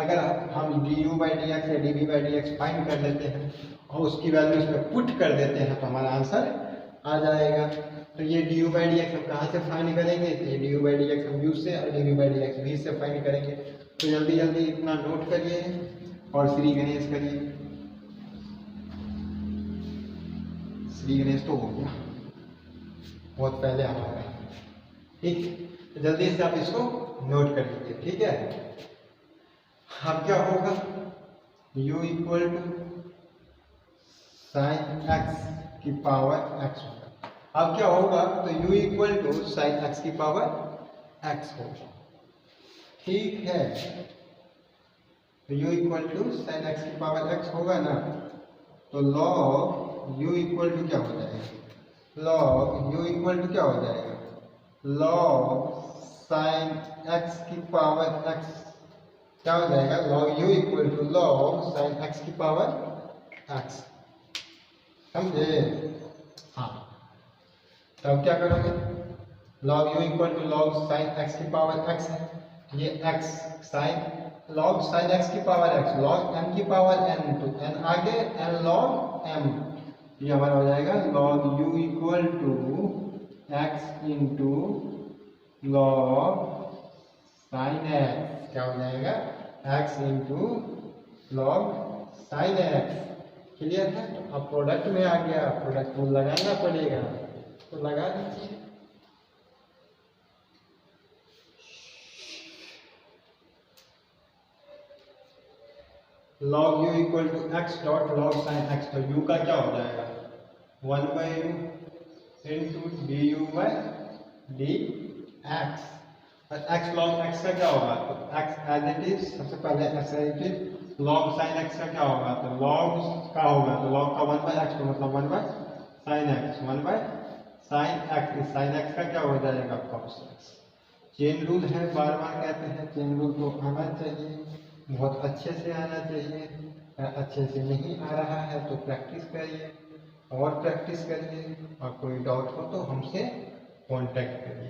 अगर हम du बाई dx या dv बाई dx फाइंड कर लेते हैं और उसकी वैल्यू इसमें पुट कर देते हैं तो हमारा आंसर आ जाएगा। तो ये du बाई dx हम कहाँ से फाइंड करेंगे? तो ये du बाई dx हम u से और dv बाई dx v से फाइंड करेंगे। तो जल्दी जल्दी इतना नोट करिए और श्री गणेश करिए। श्री गणेश तो हो गया बहुत पहले हमारा, ठीक, तो जल्दी से आप इसको नोट कर लीजिए। ठीक है, अब क्या होगा u equal to sine x की पावर एक्स होगा। अब क्या होगा तो u equal to sine x की पावर एक्स होगा। ठीक है, तो u equal to sine x की पावर एक्स होगा ना, तो लॉग u इक्वल टू क्या हो जाएगा? लॉग u इक्वल टू क्या हो जाएगा? लॉग साइन एक्स की पावर एक्स क्या हो जाएगा? Log u equal to log sine x की पावर एक्स। समझे? हाँ, तब क्या करोगे? Log u equal to log sine x की पावर एक्स है, ये x sine log sine x की पावर x, लॉग m की पावर n, तो n आगे n लॉग m, ये हमारा हो जाएगा log u equal to x into log sine x क्या हो जाएगा, x into log sine x. Clear है? तो अब प्रोडक्ट में आ गया, प्रोडक्ट को लगाना पड़ेगा, तो लगा दीजिए। Log u equal to x dot log sine x, तो यू का क्या हो जाएगा 1 बाई u into d u by d x. और एक्स लॉग एक्स का क्या होगा, तो एक्स एज इट इज, सबसे पहले as it is log sine x का क्या होगा, तो लॉग का होगा, तो लॉग का 1 बाई एक्स, तो मतलब 1 by sine x, 1 by sine x. इस साइन एक्स का क्या हो जाएगा कॉस एक्स। चेन रूल है, बार बार कहते हैं चेन रूल तो आना चाहिए, बहुत अच्छे से आना चाहिए। अच्छे से नहीं आ रहा है तो प्रैक्टिस करिए और प्रैक्टिस करिए, और कोई डाउट हो तो हमसे कांटेक्ट करिए।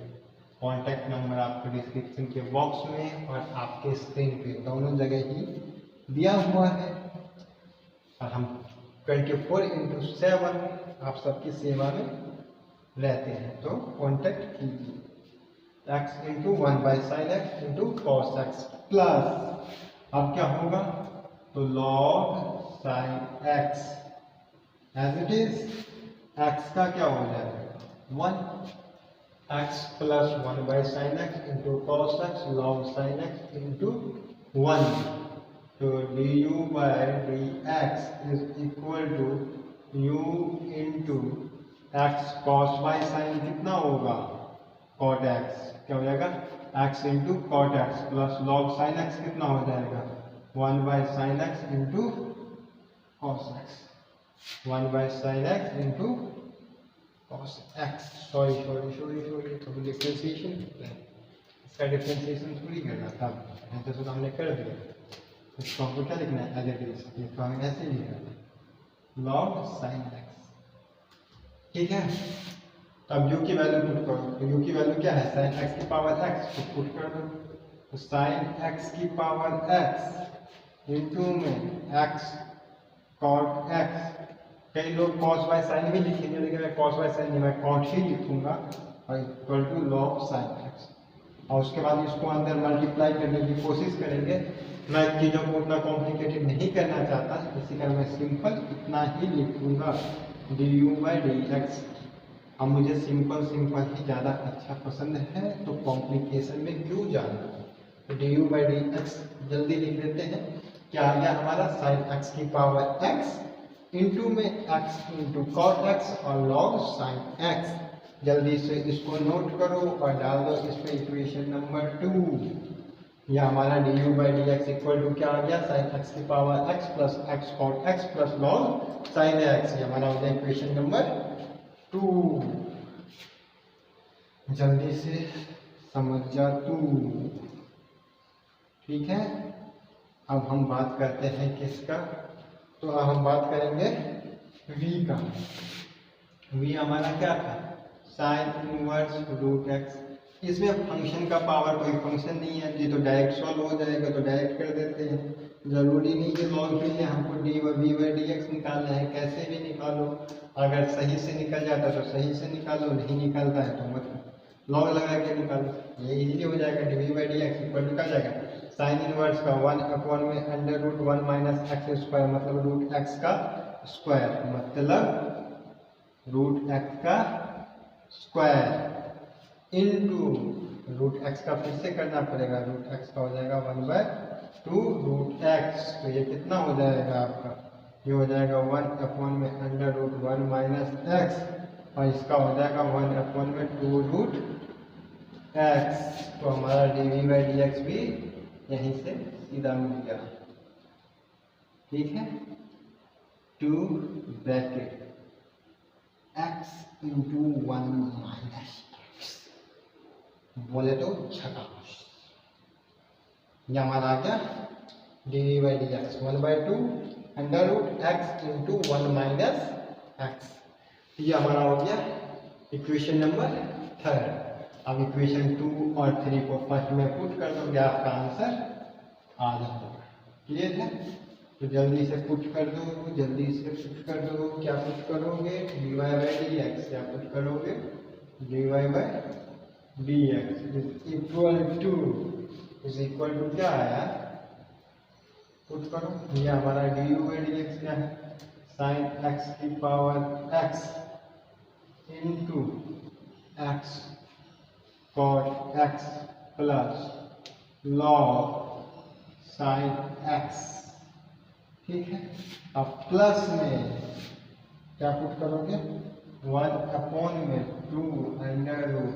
कांटेक्ट नंबर आपको डिस्क्रिप्शन के बॉक्स में और आपके स्क्रीन पे दोनों जगह ही दिया हुआ है। और हम 24/7 आप सबकी सेवा में रहते हैं, तो कांटेक्ट कीजिए। x into 1 by sine x into cos x plus, अब क्या होगा, तो log sine x as it is, x का क्या हो जाएगा 1, x plus 1 by sine x into cos x log sine x into 1, तो d u by d x is equal to u into x cos by sine कितना होगा cot x, क्या हो जाएगा x into cot x plus log sine x कितना हो जाएगा 1 by sine x into cos x, 1 by sine x into cos x. Sorry थोड़ी differentiation, इसका डिफ्रेंसिएशन थोड़ी करना था, तो हमने कर दिया। इसको हमको क्या लिखना है एज इट इज, इसको हमें ऐसे लिखना है लॉग साइन एक्स। ठीक है, तो अब u की वैल्यू पुट करो, तो u की वैल्यू क्या है साइन x की पावर x, तो पुट कर दो, तो साइन x की पावर x इंटू में x कॉट x। कई लोग कॉस बाय साइन भी लिखेंगे, लेकिन मैं कॉस बाय साइन नहीं, मैं कॉट ही लिखूंगा, और equal to log sine x। और उसके बाद इसको अंदर मल्टीप्लाई करने की कोशिश करेंगे। मैं चीज़ों को उतना कॉम्प्लिकेटेड नहीं करना चाहता, इसी कारण मैं सिंपल इतना ही लिखूंगा D u by d x. अब मुझे सिंपल ही ज़्यादा अच्छा पसंद है, तो कॉम्प्लिकेशन में क्यों जाना। तो d u by d x जल्दी लिख देते हैं, क्या आ गया हमारा साइन एक्स की पावर एक्स इंटू में एक्स इंटू कॉट एक्स और लॉग साइन एक्स। जल्दी से इसको नोट करो और डाल दो इस पे इक्वेशन नंबर 2। यह हमारा d u by d x equal to क्या आ गया साइन एक्स की power x plus x cot x plus log sine x. ये हमारा हो गया इक्वेशन नंबर 2। जल्दी से समझ जा तू। ठीक है, अब हम बात करते हैं किसका, तो अब हम बात करेंगे v का। v हमारा क्या था साइन इनवर्स रूट एक्स। इसमें फंक्शन का पावर कोई फंक्शन नहीं है, ये तो डायरेक्ट सॉल्व हो जाएगा, तो डायरेक्ट कर देते हैं। जरूरी नहीं कि लॉग के लिए हमको डी बाई डी एक्स निकालना है, कैसे भी निकालो। अगर सही से निकल जाता है तो सही से निकालो, नहीं निकलता है तो मत लॉग लगा के निकालो, ये इजीली हो जाएगा। D by d x equal to क्या जाएगा साइन इनवर्स का 1/1 में under root 1 minus x square, मतलब रूट एक्स का स्क्वायर, मतलब रूट एक्स का स्क्वायर इनटू रूट एक्स का फिर से करना पड़ेगा, रूट एक्स का हो जाएगा 1/2 रूट एक्स। तो ये कितना हो जाएगा आपका, ये हो जाएगा 1/1 में अंडर रूट 1 माइनस एक्स, और इसका हो जाएगा 1/1 में 2 रूट एक्स। तो हमारा d v by d x भी यहीं से सीधा मिल गया। ठीक है, 2 bracket x into 1 minus x, बोले तो झकाश। ये हमारा आ गया d v by d x 1/2 under root x into 1 minus x. ये हमारा हो गया इक्वेशन नंबर 3। अब इक्वेशन 2 और 3 को फर्स्ट में पुट कर दोगे, आपका आंसर आ जाएगा। क्लियर है, तो जल्दी से पुट कर दो, जल्दी से पुट कर दो। क्या पुट करोगे d y by d x, क्या पुट करोगे dy by dx is equal to क्या आया, पुट करो। ये हमारा du बाई dx क्या है, साइन x की power x into x cot x plus log sine x, ठीक है। अब प्लस में क्या पुट करोगे, 1 में 2 under root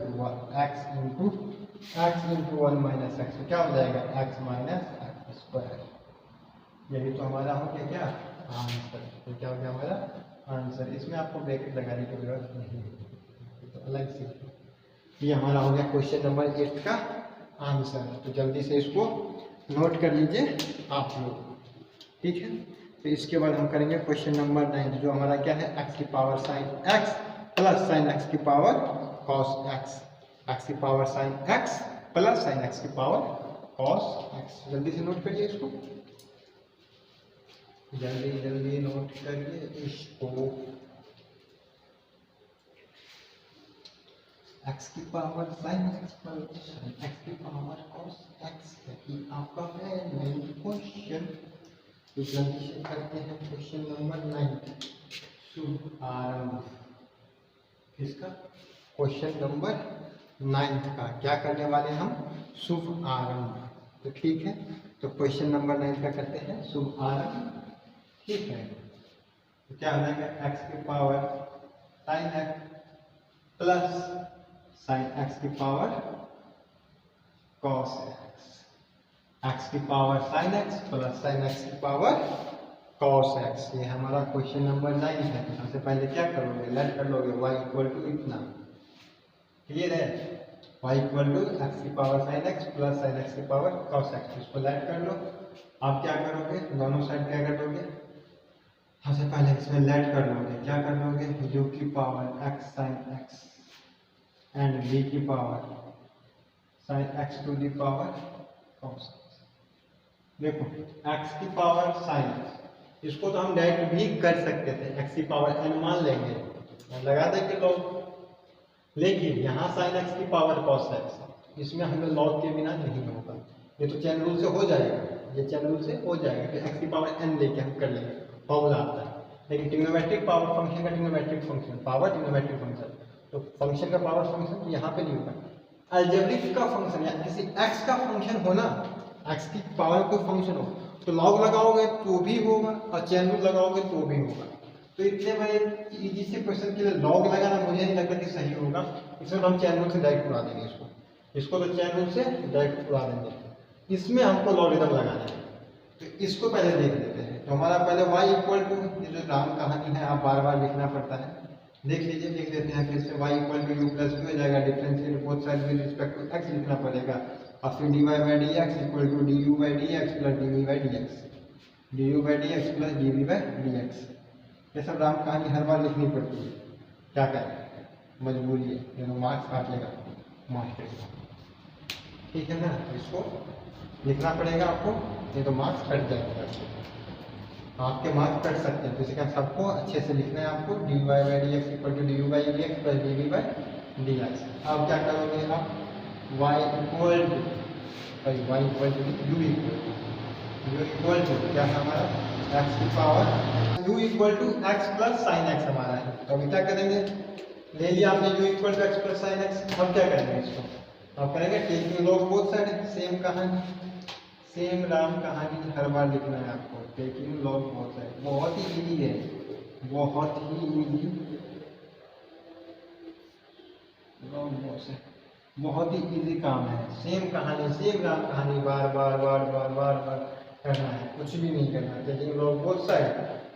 x into 1 minus x, क्या हो जाएगा x माइनस एक्स स्क्वायर। यही तो हमारा हो गया क्या आंसर। तो क्या हो गया हमारा आंसर। इसमें आपको ब्रैकेट लगाने की जरूरत नहीं है, तो अलग से ये हमारा हो गया क्वेश्चन नंबर 8 का आंसर। तो जल्दी से इसको नोट कर लीजिए आप लोग, ठीक है। तो इसके बाद हम करेंगे क्वेश्चन नंबर 9, जो हमारा क्या है, x की power sine x plus sign x की पावर कॉस x, x की power sine x plus sign x की पावर कॉस x। जल्दी से नोट करिए इसको, जल्दी जल्दी नोट करिए इसको। x की power sine x plus sign x की पावर कॉस x, यही आपका है मेन क्वेश्चन। तो जल्दी से करते हैं क्वेश्चन नंबर 9, शुभ आरंभ। किसका, क्वेश्चन नंबर 9 का क्या करने वाले हम, शुभ आरंभ। तो ठीक है, तो क्वेश्चन नंबर 9 का करते हैं शुभ आरंभ, ठीक है। तो क्या हो जाएगा, x की power sine x plus sign x की पावर कॉस x की power sine x plus sign x की पावर कॉस x। ये हमारा क्वेश्चन नंबर 9 है। तो सबसे पहले क्या करोगे, लेट कर लोगे y इक्वल टू इतना, क्लियर है, y इक्वल टू x की power sine x plus sign x की पावर कॉस x। इसको लेट कर लो। आप क्या करोगे, दोनों साइड क्या कर दोगे, सबसे पहले इसमें लेट कर लोगे, क्या कर लोगे, u की power x sine x and v की power sine x to the power cos. देखो x की पावर साइन, इसको तो हम डायरेक्ट भी कर सकते थे, x की पावर n मान लेंगे, लगा देंगे लॉग, लेकिन यहाँ साइन x की पावर कॉस x, इसमें हमें लॉग के बिना नहीं होगा। ये तो चैन रूल से हो जाएगा, ये चैन रूल से हो जाएगा, फिर x की पावर n लेके हम कर लेंगे, फॉर्मूला आता है। लेकिन ट्रिग्नोमेट्रिक पावर फंक्शन का trigonometric function, power trigonometric function, तो फंक्शन का पावर फंक्शन यहाँ पे नहीं होगा। अलजेब्रिक का फंक्शन या किसी x का फंक्शन हो ना, x की पावर कोई फंक्शन हो, तो लॉग लगाओगे तो भी होगा और चैन रूल लगाओगे तो भी होगा। तो इतने बड़े इजी से क्वेश्चन के लिए लॉग लगाना मुझे नहीं लगता कि सही होगा, इसमें हम चैन रूल से डायरेक्ट उड़ा देंगे इसको तो चैन रूल से डायरेक्ट उड़ा देंगे। इसमें हमको लॉगरिथम लगाना है, तो इसको पहले देख लेते हैं। तो हमारा पहले y इक्वल टू, ये जो राम कहानी है आप बार बार लिखना पड़ता है, देख लीजिए, लिख देते हैं। फिर से y equal to u plus हो जाएगा, differentiate both side with respect to x लिखना पड़ेगा, और फिर dy by d x equal to d u by d x plus d v by d x, d u by d x plus d v by d x. ये सब राम कहानी हर बार लिखनी पड़ती है, क्या करें, मजबूरी है, ये मार्क्स काटेगा मास्टर, ठीक है ना। इसको लिखना पड़ेगा आपको, नहीं तो मार्क्स कट जाएगा, आपके मार्क्स कट सकते हैं। तो इसका सबको अच्छे से लिखना है आपको, d y by d x equal to d u by d x plus d v by d x. अब क्या करोगे आप, y equal to u equal to क्या है हमारा, एक्स की power u equal to x plus sine x हमारा है। तो अभी क्या करेंगे, ले लिया आपने u equal to x plus sine x, अब क्या करेंगे इसको, अब करेंगे taking log both side, same कहानी, सेम राम कहानी हर बार लिखना है आपको, टेकिंग लॉग बोथ साइड। बहुत ही इजी है, बहुत ही इजी, बहुत ही इजी काम है, सेम कहानी, सेम राम कहानी, बार बार बार बार बार बार करना है, कुछ भी नहीं करना है। टेकिंग लॉग बोथ साइड,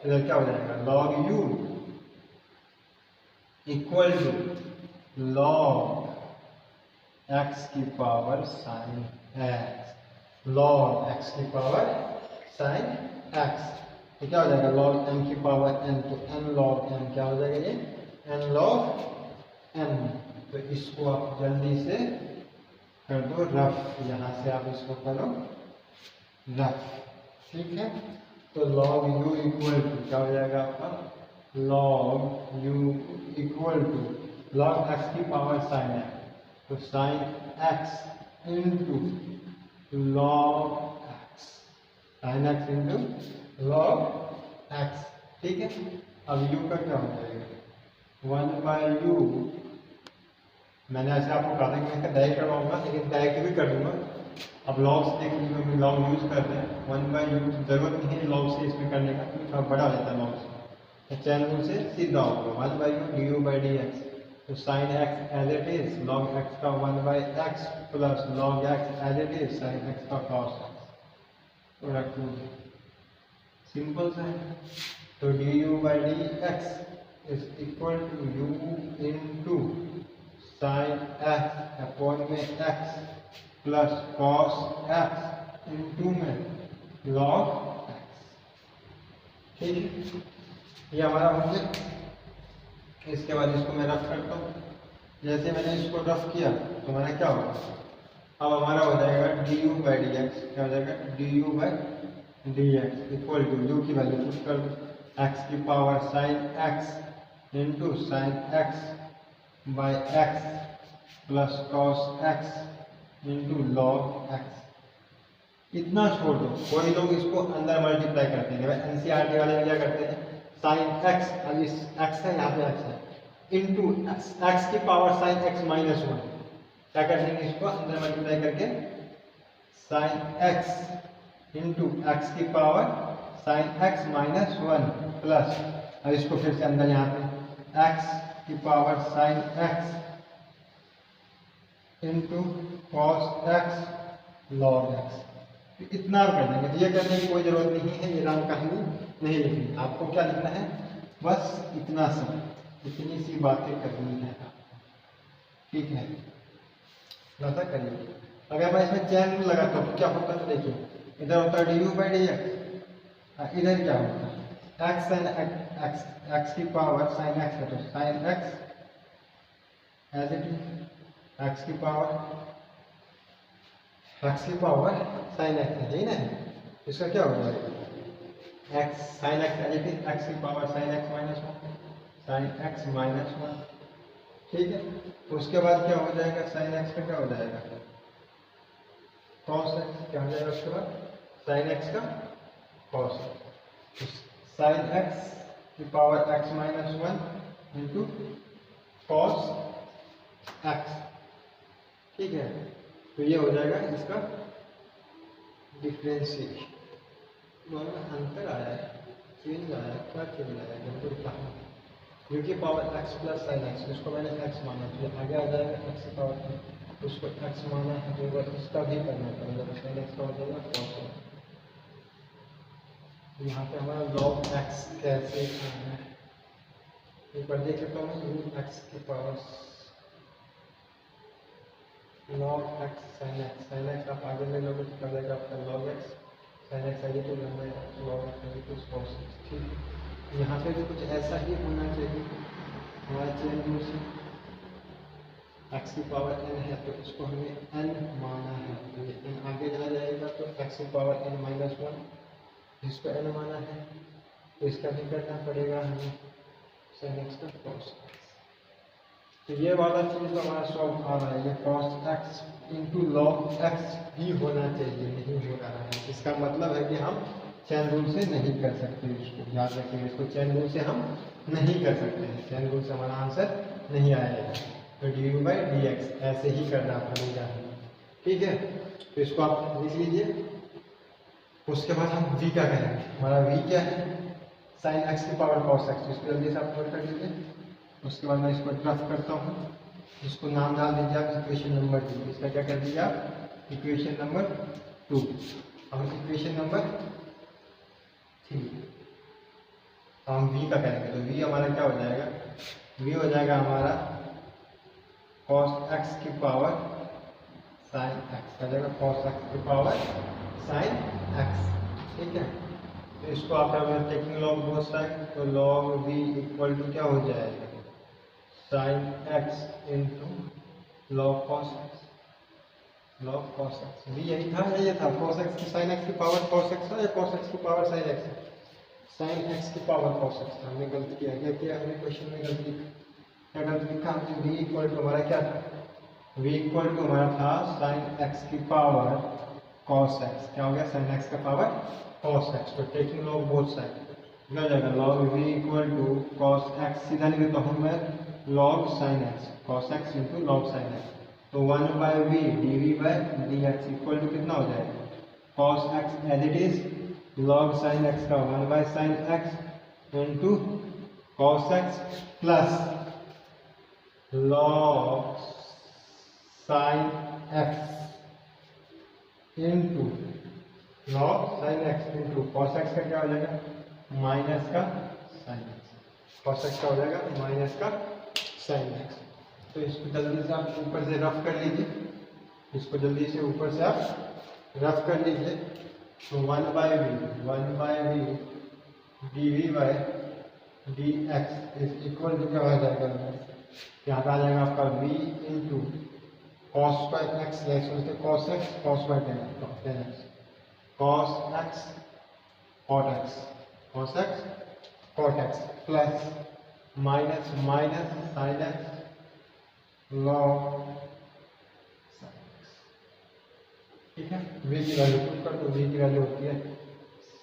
इधर क्या हो जाएगा, log u equal to log x की power sine x, log x की पावर साइन एक्स, तो क्या हो जाएगा, लॉग एम की पावर एन, तो एन लॉग एम क्या हो जाएगा, ये एन लॉग एम। तो इसको आप जल्दी से कर दो रफ, यहाँ से आप इसको करो रफ, ठीक है। तो लॉग यू इक्वल टू क्या हो जाएगा आपका, log u equal to log x की पावर साइन एक्स, तो sine x into log x, sine x into log x, ठीक है। अब u का क्या हो जाएगा 1/u, मैंने ऐसे आपको कहा था कि मैं इसका डायरेक्ट करवाऊंगा, लेकिन डायरेक्ट भी कर दूंगा। अब लॉग से देख लीजिए, हम लॉग यूज करते हैं 1/u, जरूरत नहीं है लॉग से इसमें करने का, क्योंकि थोड़ा बड़ा हो जाता है लॉग से। चैन रूल से सीधा होगा 1/u du/dx, तो sine x as it is log x का 1/x plus log x as it is sine x का cos x, product rule simple सा है। तो du/dx is equal to u into sine x upon में x plus cos x into में log x, ठीक है। ये हमारा हो गया। इसके बाद इसको मैं रफ करता हूँ। जैसे मैंने इसको रफ किया तो हमारा क्या होगा, अब हमारा हो जाएगा du/dx, क्या हो जाएगा du/dx इक्वल टू u की वैल्यू पुट कर दो, x की power sine x into sine x by x plus cos x into log x. इतना छोड़ दो, कोई लोग इसको अंदर मल्टीप्लाई करते हैं, एनसीईआरटी वाले क्या करते हैं, साइन एक्स, अब इस एक्स है यहाँ पे एक्स है इंटू एक्स की पावर साइन एक्स माइनस 1, क्या कर देंगे इसको अंदर मल्टीप्लाई करके साइन एक्स इंटू एक्स की power sine x minus 1 plus, अब इसको फिर से अंदर यहाँ पे एक्स की power sine x into cos x log x. इतना कर देंगे, तो ये करने की कोई जरूरत नहीं है, ये राम कहानी नहीं लिखनी। आपको क्या लिखना है, बस इतना सा, इतनी सी बातें करनी है, ठीक है। ऐसा करिए। अगर मैं इसमें चैन रूल लगाता हूँ तो क्या होता है, देखिए इधर होता है du/dx, इधर क्या होता है एक्स साइन एक्स की पावर साइन एक्स है, तो sine x as it is x की पावर साइन एक्स है, यही ना, इसका क्या हो जाएगा x sine x as it is x की power sine x minus 1, sine x minus 1, ठीक है। उसके बाद क्या हो जाएगा, साइन एक्स का क्या हो जाएगा कॉस एक्स, क्या हो जाएगा उसके बाद साइन एक्स का कॉस, साइन एक्स की power x minus 1 into cos x, ठीक है। तो ये हो जाएगा इसका डिफ्रेंशिएशन, दोनों में अंतर आया है, चेंज आया है, क्या चेंज आया है हमको कहा, u की power x plus sine x, उसको मैंने x माना, तो आगे आ जाएगा x की पावर, उसको x माना है तो इसका भी करना पड़ेगा, तो साइन एक्स का हो जाएगा कॉस एक्स। यहाँ पे हमारा लॉग x कैसे आना है, एक बार देख लेता हूँ, u x की power log x sine x आप आगे ले लोगे तो कर देगा आपका लॉग एक्स, साइन एक्स आगे तो लंबा है लॉग एक्स आगे तो कॉस एक्स, ठीक। यहाँ पे भी कुछ ऐसा ही होना चाहिए हमारे चेन रूल से, एक्स की पावर n है तो इसको हमें n माना है, तो ये n आगे चला जाएगा तो एक्स की पावर n माइनस 1, इसको n माना है तो इसका भी करना पड़ेगा हमें साइन एक्स का कॉस एक्स। तो ये वाला चीज हमारा सॉल्व आ रहा है, ये cos x into log x भी होना चाहिए, नहीं हो रहा है, इसका मतलब है कि हम चैन रूल से नहीं कर सकते, इसको याद रखेंगे, इसको चैन रूल से हम नहीं कर सकते हैं, चैन रूल से हमारा आंसर नहीं आएगा, तो du/dx ऐसे ही करना पड़ेगा, ठीक है। तो इसको आप लिख लीजिए। उसके बाद हम v का करेंगे, हमारा v क्या है साइन एक्स की पावर कॉस एक्स, इसको जल्दी से आप नोट कर लीजिए। उसके बाद मैं इसको ड्राफ्ट करता हूँ, इसको नाम डाल दीजिए आप इक्वेशन नंबर 2, इसका क्या कर दीजिए आप इक्वेशन नंबर 2। अब इक्वेशन नंबर 3 हम v का करेंगे, तो v हमारा क्या हो जाएगा, v हो जाएगा हमारा cos x की पावर साइन x, हो जाएगा cos x की पावर साइन x, ठीक है। तो इसको आप अगर टेकिंग लॉग बोथ साइड, तो log v इक्वल टू क्या हो जाएगा sine x into log cos x, log cos x, v यही था, ये था cos x की साइन x की पावर cos x है, या cos x की पावर साइन x है, साइन x की पावर cos x था, हमने गलती किया, क्या किया हमने क्वेश्चन में गलती, क्या कर लिखा हमने v इक्वल टू हमारा क्या था, v इक्वल टू हमारा था साइन एक्स की पावर कॉस एक्स। क्या हो गया, साइन एक्स का पावर कॉस एक्स। तो टेकिंग लॉग बोथ साइड निकल जाएगा, log v equal to cos x, सीधा लिख देता हूँ मैं log sine x, cos x into log sine x. तो 1 by v d v by d x equal to कितना हो जाएगा, cos x as it is log sine x का 1 by sine x into cos x plus log sine x into log sine x into cos x का क्या हो जाएगा, minus का sign x. Cos x का हो जाएगा माइनस का साइन एक्स। तो इसको जल्दी से आप ऊपर से रफ कर लीजिए, इसको जल्दी से ऊपर से आप रफ कर लीजिए। तो 1 by v d v by d x is equal to क्या हो जाएगा, यहाँ पे आ जाएगा आपका v into cos by x, cos x cos by tan x, cos x cot x, cos x cot x plus minus minus sine x log sine x. ठीक है, v की वैल्यू पुट कर, तो v की value होती है,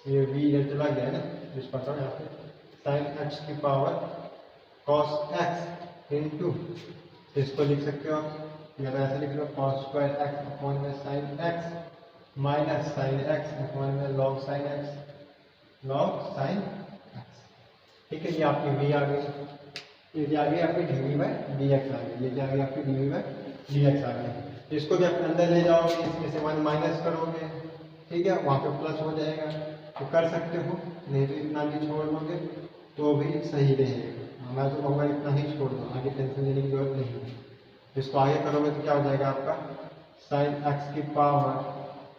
ये v इधर चला गया है ना, जिस पर यहाँ पे साइन एक्स की पावर कॉस एक्स इंटू, इसको लिख सकते हो आप या ऐसे लिख लो कॉस स्क्वायर एक्स अपॉन में sine x minus sine x upon में log sine x, log sine x. ठीक है, ये आपकी v आ गई, ये आ गई आपकी d v by d x आ गई, ये आ गई आपकी d v by d x आ गई। इसको भी आप अंदर ले जाओगे, इसमें से 1 माइनस करोगे, ठीक है, वहाँ पे प्लस हो जाएगा, तो कर सकते हो, नहीं तो इतना भी छोड़ दोगे तो भी सही रहेगा। मैं तो कहूँगा इतना ही छोड़ दो, आगे टेंशन लेने की जरूरत नहीं है। इसको आगे करोगे तो क्या हो जाएगा आपका साइन एक्स की power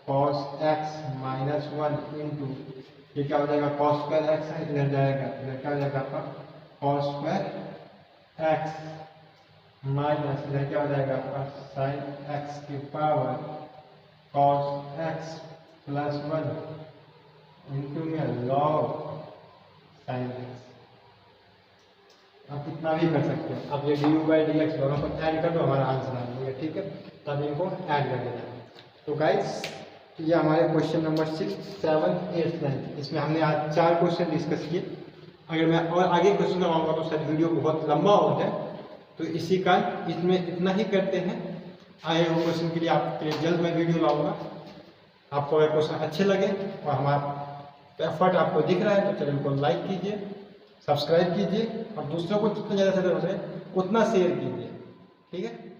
cos x minus 1 into, ये क्या हो जाएगा कॉस स्क्वायर एक्स है, इधर जाएगा, इधर क्या हो जाएगा आपका कॉस स्क्वायर एक्स माइनस, इधर क्या हो जाएगा आपका साइन एक्स की power cos x plus 1 into में लॉग साइन एक्स। आप इतना भी कर सकते हो, आप ये D u by d x दोनों को ऐड कर दो, हमारा आंसर आ जाएगा। ठीक है, तब इनको ऐड कर देना। तो गाइस ये हमारे क्वेश्चन नंबर 6, 7, 8, 9, इसमें हमने आज 4 क्वेश्चन डिस्कस किए। अगर मैं और आगे क्वेश्चन करवाऊंगा तो शायद वीडियो बहुत लंबा हो जाए, तो इसी कारण इसमें इतना ही करते हैं। आए हुए क्वेश्चन के लिए आपके लिए जल्द मैं वीडियो लाऊंगा। आपको अगर क्वेश्चन अच्छे लगे और हमारा एफर्ट आपको दिख रहा है तो चैनल को लाइक कीजिए, सब्सक्राइब कीजिए और दूसरों को जितना ज़्यादा से ज़्यादा उतना शेयर कीजिए। ठीक है।